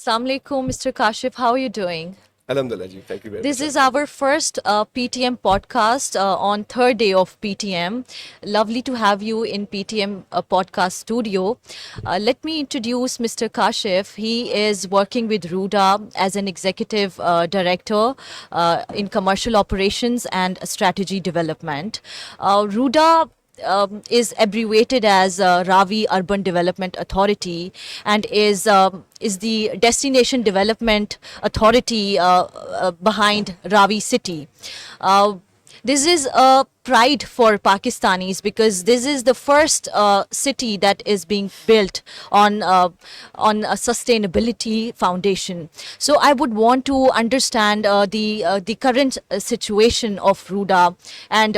Assalamu alaikum, Mr. Kashif. How are you doing? Alhamdulillah, ji. Thank you very This much. is our first PTM podcast on third day of PTM. Lovely to have you in PTM podcast studio. Let me introduce Mr. Kashif. He is working with Ruda as an executive director in commercial operations and strategy development. Ruda is abbreviated as Ravi Urban Development Authority and is the destination development authority behind Ravi city. Uh, this is a pride for Pakistanis because this is the first city that is being built on a sustainability foundation. So I would want to understand the current situation of Ruda and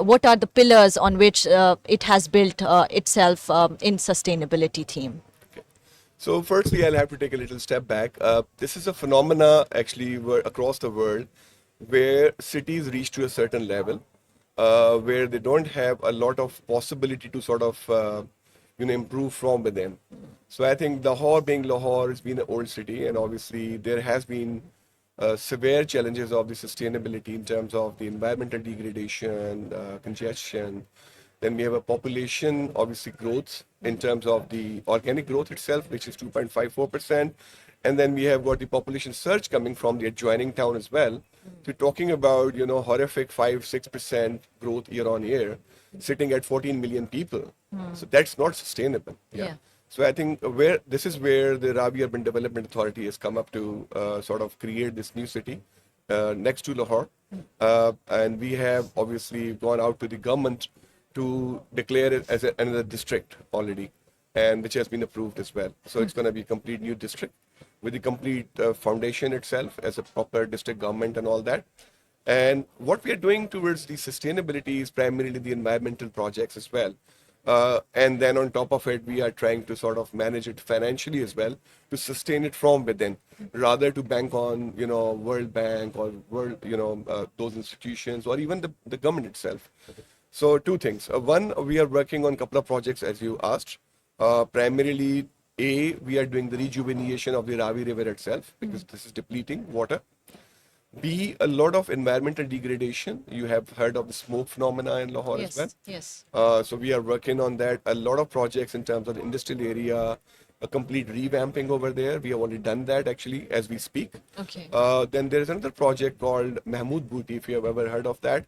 what are the pillars on which it has built itself in sustainability theme. So, firstly, I'll have to take a little step back. This is a phenomena actually across the world where cities reach to a certain level where they don't have a lot of possibility to sort of improve from within. So, I think Lahore, being Lahore, has been an old city, and obviously there has been severe challenges of the sustainability in terms of the environmental degradation, congestion. Then we have a population, obviously, growth in terms of the organic growth itself, which is 2.54%. And then we have got the population surge coming from the adjoining town as well. So we're talking about, horrific 5-6% growth year on year, sitting at 14 million people. So that's not sustainable. Yeah. So I think where this is where the Ravi Urban Development Authority has come up to sort of create this new city next to Lahore. And we have obviously gone out to the government to declare it as another district already, and which has been approved as well. So it's going to be a complete new district with the complete foundation itself as a proper district government and all that. And what we are doing towards the sustainability is primarily the environmental projects as well. And then on top of it, we are trying to sort of manage it financially as well to sustain it from within, rather to bank on, World Bank or those institutions or even the government itself. So two things. One, we are working on a couple of projects as you asked. Primarily, we are doing the rejuvenation of the Ravi River itself because this is depleting water. B, a lot of environmental degradation. You have heard of the smoke phenomena in Lahore as well. Yes. So we are working on that. A lot of projects in terms of the industrial area, a complete revamping over there. We have already done that actually as we speak. Okay. Then there is another project called Mahmood Booty, if you have ever heard of that.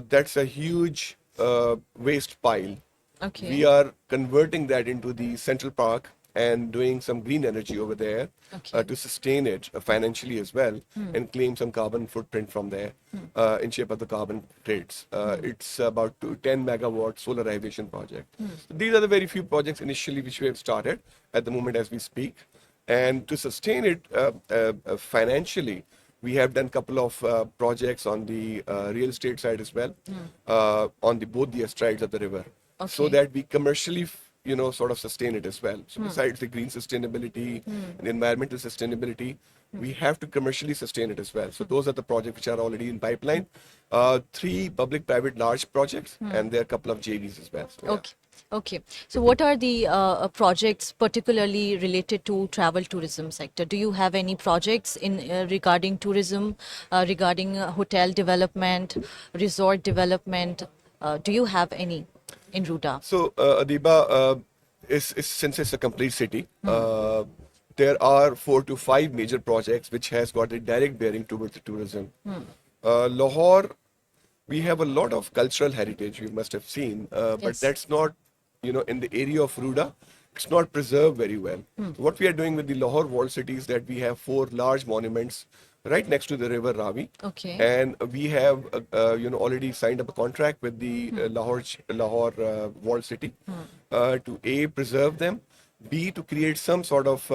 That's a huge waste pile. Okay. We are converting that into the Central Park and doing some green energy over there Okay. to sustain it financially as well and claim some carbon footprint from there in shape of the carbon credits. It's about 10 megawatt solarization project. So these are the very few projects initially which we have started at the moment as we speak. And to sustain it financially, we have done a couple of projects on the real estate side as well, on both the estrides of the river, so Okay. that we commercially, sort of sustain it as well. So besides the green sustainability and environmental sustainability, we have to commercially sustain it as well. So those are the projects which are already in pipeline. Three public-private large projects, and there are a couple of JVs as well. So, yeah. Okay. Okay. So, what are the projects particularly related to travel tourism sector? Do you have any projects in regarding tourism, regarding hotel development, resort development? Do you have any in Ruda? So, Adiba, since it's a complete city, there are 4 to 5 major projects which has got a direct bearing towards the tourism. Lahore, we have a lot of cultural heritage, you must have seen, but Yes. that's not, in the area of Ruda, it's not preserved very well. What we are doing with the Lahore walled city is that we have 4 large monuments right next to the river Ravi. Okay. And we have, already signed up a contract with the Lahore walled city to A, preserve them, B, to create some sort of,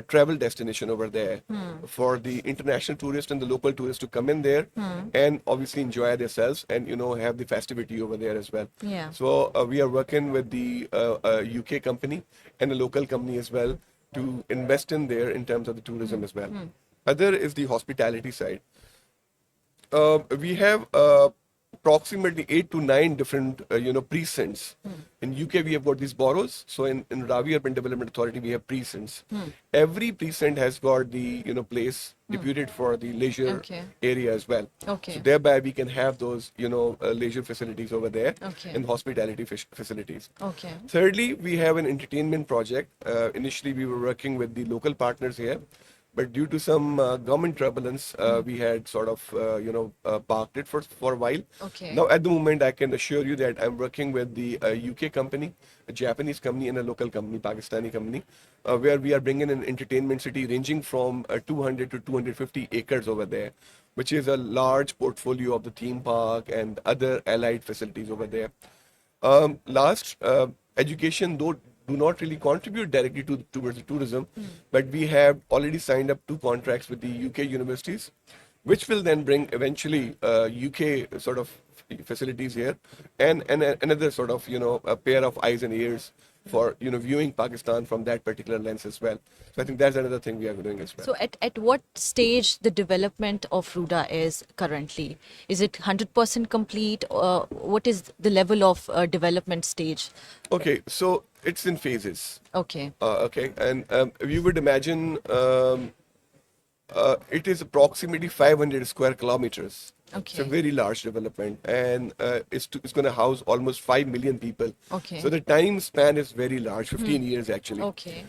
travel destination over there for the international tourists and the local tourists to come in there and obviously enjoy themselves and, have the festivity over there as well. Yeah. So we are working with the UK company and a local company as well to invest in there in terms of the tourism as well. Other is the hospitality side. We have approximately 8 to 9 different, precincts. In UK, we have got these boroughs. So in Ravi Urban Development Authority, we have precincts. Every precinct has got the, place deputed for the leisure Okay. area as well. Okay. So thereby we can have those, leisure facilities over there Okay. and hospitality facilities. Okay. Thirdly, we have an entertainment project. Initially, we were working with the local partners here, but due to some government turbulence, we had sort of, parked it for a while. Okay. Now, at the moment, I can assure you that I'm working with the UK company, a Japanese company, and a local company, Pakistani company, where we are bringing an entertainment city ranging from 200 to 250 acres over there, which is a large portfolio of the theme park and other allied facilities over there. Last, education though do not really contribute directly towards the tourism, but we have already signed up 2 contracts with the UK universities, which will then bring eventually UK sort of facilities here, and another sort of a pair of eyes and ears for viewing Pakistan from that particular lens as well. So I think that's another thing we are doing as well. So at what stage the development of Ruda is currently? Is it 100% complete? Or what is the level of development stage? Okay, so it's in phases. Okay. Okay, and you would imagine it is approximately 500 square kilometers. It's a Okay. very large development, and it's going to house almost 5 million people. Okay. So the time span is very large, 15 years actually. Okay.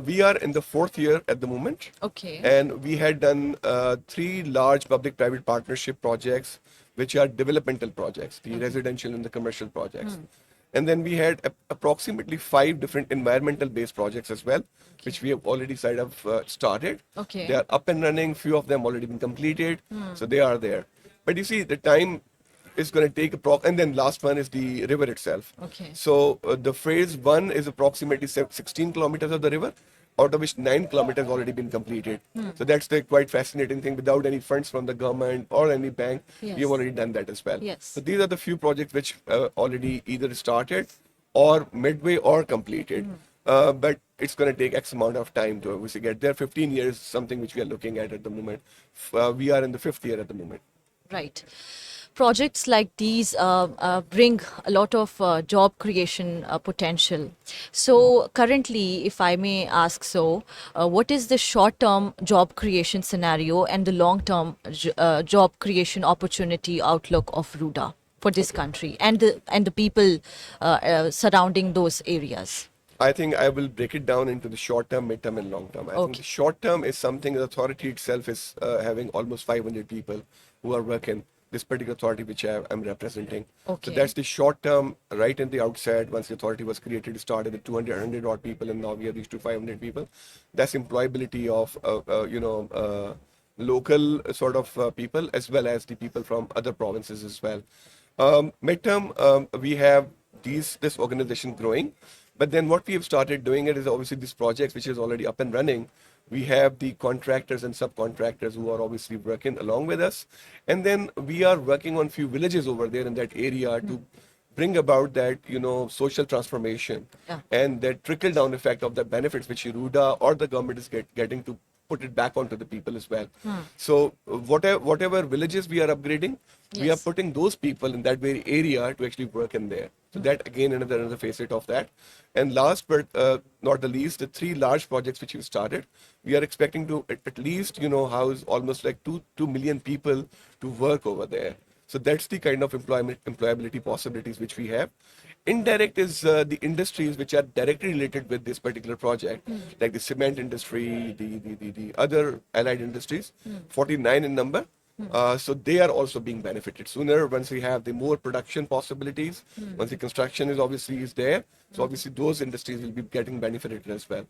We are in the 4th year at the moment, Okay. and we had done 3 large public-private partnership projects, which are developmental projects, the residential and the commercial projects. And then we had approximately 5 different environmental-based projects as well, which we have already started. Okay. They are up and running. Few of them already been completed, so they are there. But you see, the time is going to take and then last one is the river itself. Okay. So the phase 1 is approximately 16 kilometers of the river, out of which 9 kilometers already been completed. So that's the quite fascinating thing. Without any funds from the government or any bank, we Yes. have already done that as well. Yes. So these are the few projects which already either started or midway or completed. But it's going to take X amount of time to obviously get there. 15 years, something which we are looking at the moment. We are in the 5th year at the moment. Right. Projects like these bring a lot of job creation potential. So currently, if I may ask so, what is the short-term job creation scenario and the long-term job creation opportunity outlook of Ruda for this country and the people surrounding those areas? I think I will break it down into the short term, mid term, and long term. I think Okay. the short term is something the authority itself is having almost 500 people who are working this particular authority which I'm representing. Okay. So that's the short term right in the outset. Once the authority was created, it started with 200, 100 odd people, and now we have reached to 500 people. That's employability of, local sort of people as well as the people from other provinces as well. Midterm, we have this organization growing, but then what we have started doing it is obviously these projects which is already up and running. We have the contractors and subcontractors who are obviously working along with us, and then we are working on few villages over there in that area to bring about that social transformation Yeah. and that trickle down effect of the benefits which Ruda or the government is getting to put it back onto the people as well. So whatever villages we are upgrading, we are Yes. putting those people in that very area to actually work in there. So that again another facet of that. And last but not the least, the 3 large projects which we started, we are expecting to at least house almost like 2 million people to work over there. So that's the kind of employability possibilities which we have. Indirect is the industries which are directly related with this particular project, like the cement industry, the other allied industries, 49 in number. So they are also being benefited sooner once we have the more production possibilities. Once the construction is there, so obviously those industries will be getting benefited as well.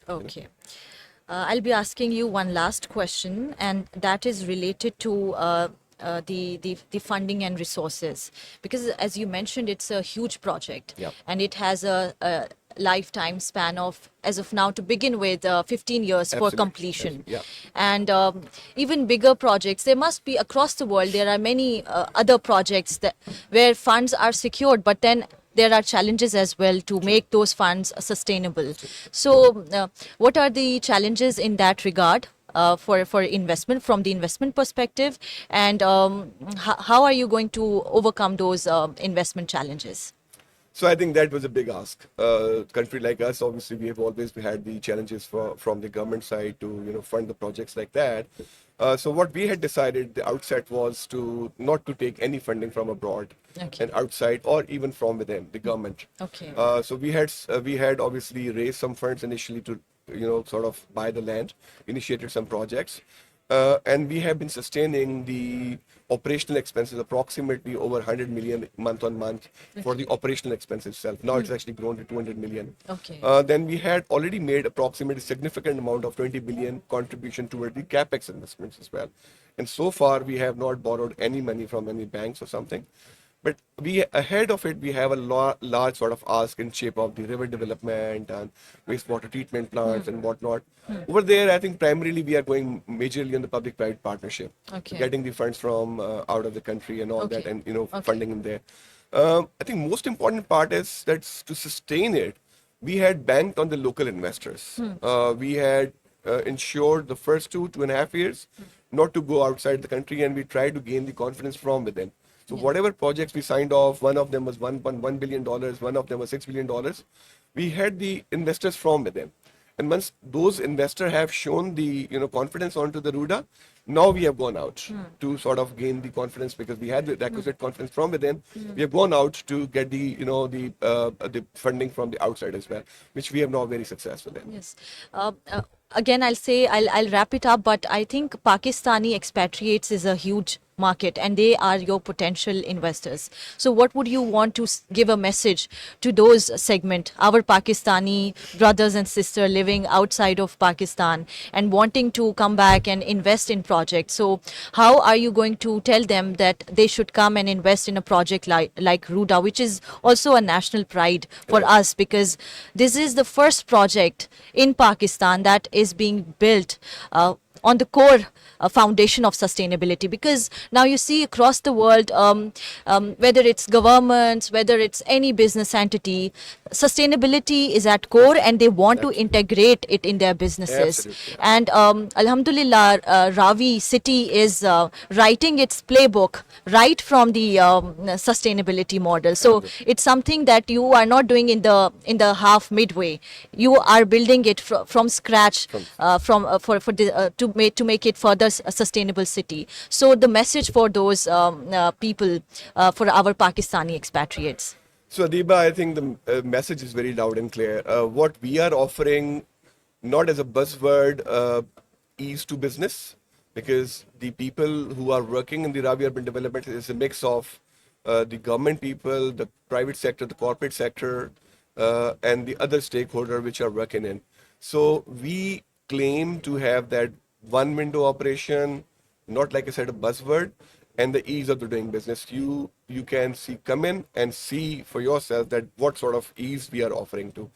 Okay. I'll be asking you one last question, and that is related to the funding and resources, because as you mentioned, it's a huge project, Yep. and it has a lifetime span of, as of now, to begin with, 15 years for Absolutely. completion. Yes. And even bigger projects, there must be across the world. There are many other projects where funds are secured, but then there are challenges as well to make those funds sustainable. So, what are the challenges in that regard? for investment from the investment perspective, and how are you going to overcome those investment challenges? So I think that was a big ask. Country like us, obviously, we have always had the challenges from the government side to fund the projects like that. So what we had decided the outset was to not to take any funding from abroad Okay. and outside or even from within the government. Okay. So we had obviously raised some funds initially to sort of buy the land, initiated some projects, and we have been sustaining the operational expenses approximately over 100 million month on month for the operational expense itself. Now it's actually grown to 200 million. Okay. Then we had already made approximately significant amount of 20 billion contribution toward the capex investments as well. And so far we have not borrowed any money from any banks or something. But we ahead of it, we have a large sort of ask in shape of the river development and wastewater treatment plants and whatnot. Over there, I think primarily we are going majorly on the public-private partnership, Okay. getting the funds from out of the country and all that, Okay. and Okay. funding in there. I think most important part is that to sustain it, we had banked on the local investors. We had ensured the first 2.5 years not to go outside the country, and we tried to gain the confidence from within. So whatever projects we signed off, one of them was $1.1 billion, one of them was $6 billion. We had the investors from within. And once those investors have shown the confidence onto the RUDA, now we have gone out to sort of gain the confidence because we had the requisite confidence from within. We have gone out to get the funding from the outside as well, which we have now very successful in. Yes. Again, I'll say I'll wrap it up, but I think Pakistani expatriates is a huge market and they are your potential investors. So what would you want to give a message to those segment, our Pakistani brothers and sisters living outside of Pakistan and wanting to come back and invest in projects? So how are you going to tell them that they should come and invest in a project like RUDA, which is also a national pride for us, because this is the first project in Pakistan that is being built on the core foundation of sustainability, because now you see across the world, whether it's governments, whether it's any business entity, sustainability is at core and they want to integrate it in their businesses. Absolutely. And Alhamdulillah, Ravi city is writing its playbook right from the sustainability model. So it's something that you are not doing in the half midway. You are building it from scratch, to make it further a sustainable city. So the message for those people, for our Pakistani expatriates. So Adiba, I think the message is very loud and clear. What we are offering, not as a buzzword, ease to business, because the people who are working in the Ravi Urban Development is a mix of the government people, the private sector, the corporate sector, and the other stakeholder which are working in. So we claim to have that one window operation, not like I said, a buzzword, and the ease of the doing business. You can come in and see for yourself that what sort of ease we are offering to.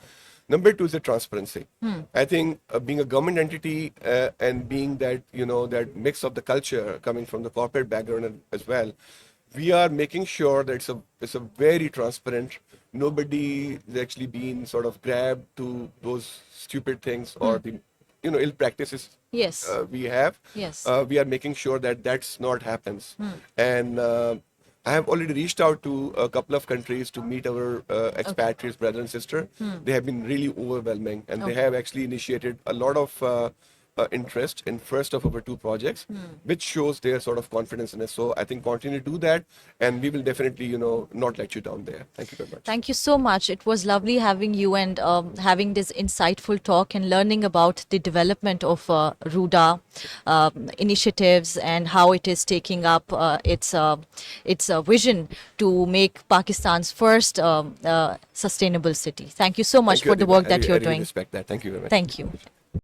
Number two is the transparency. I think being a government entity and being that that mix of the culture coming from the corporate background as well, we are making sure that it's a very transparent. Nobody is actually being sort of grabbed to those stupid things or the ill practices. Yes. We have. Yes. We are making sure that that's not happens. And I have already reached out to a couple of countries to meet our expatriates, brother and sister. They have been really overwhelming, and they have actually initiated a lot of interest in first of our two projects, which shows their sort of confidence in us. So I think continue to do that, and we will definitely, not let you down there. Thank you very much. Thank you so much. It was lovely having you and having this insightful talk and learning about the development of RUDA initiatives and how it is taking up its vision to make Pakistan's first sustainable city. Thank you so much Thank you, for the Adiba. work that I you're really doing. respect that. Thank you very much. Thank you.